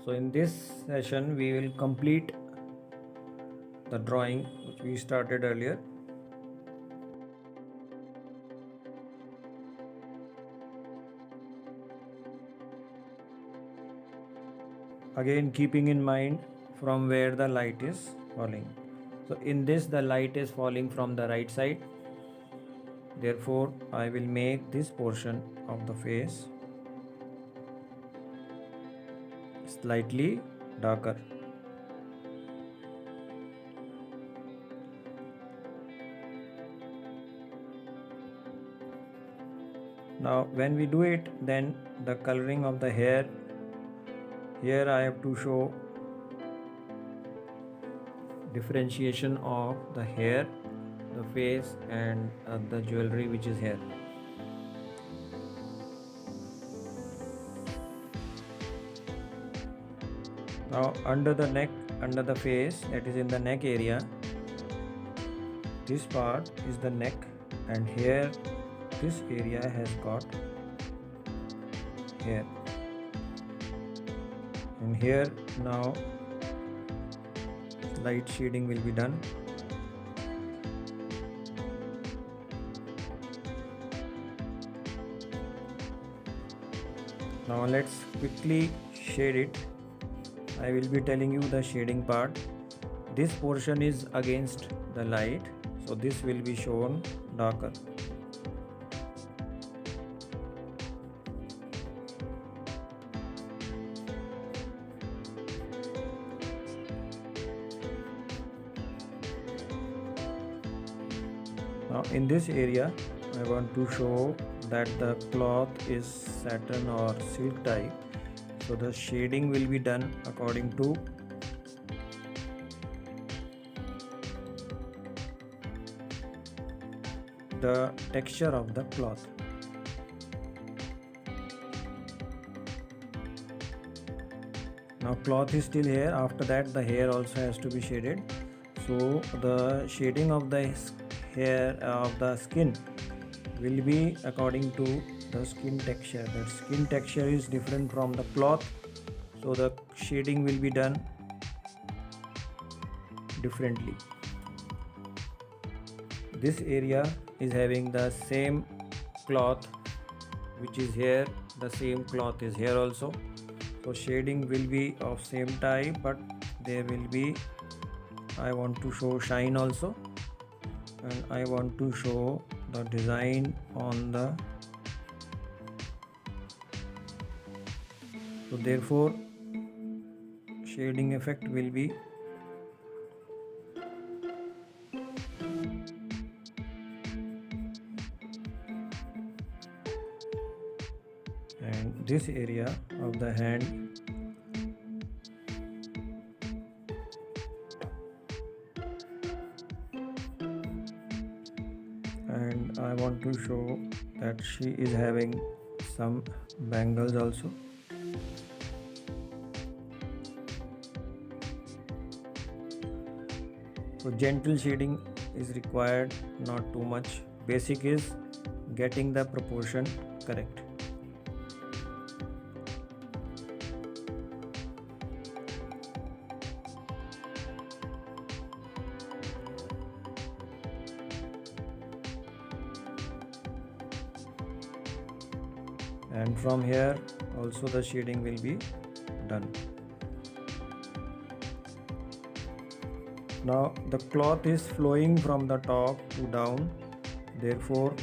So in this session we will complete the drawing which we started earlier. Again, keeping in mind from where the light is falling. So in this the light is falling from the right side. Therefore I will make this portion of the face slightly darker. Now when we do it, then the coloring of the hair, here I have to show differentiation of the hair, the face and the jewelry which is here. Now under the neck, under the face, that is in the neck area, this part is the neck, and here this area has got hair, and here now light shading will be done. Now let's quickly shade it. I will be telling you the shading part. This portion is against the light, so this will be shown darker. Now in this area I want to show that the cloth is satin or silk type, so the shading will be done according to the texture of the cloth. Now cloth is still here, after that the hair also has to be shaded. So the shading of the hair of the skin will be according to the skin texture. The skin texture is different from the cloth, so the shading will be done differently. This area is having the same cloth which is here, the same cloth is here also, so shading will be of same type, but there will be, I want to show shine also, and I want to show the design on the, so therefore shading effect will be and this area of the hand and I want to show that she is having some bangles also. So gentle shading is required, not too much. Basic is getting the proportion correct. And from here also the shading will be done. Now the cloth is flowing from the top to down, therefore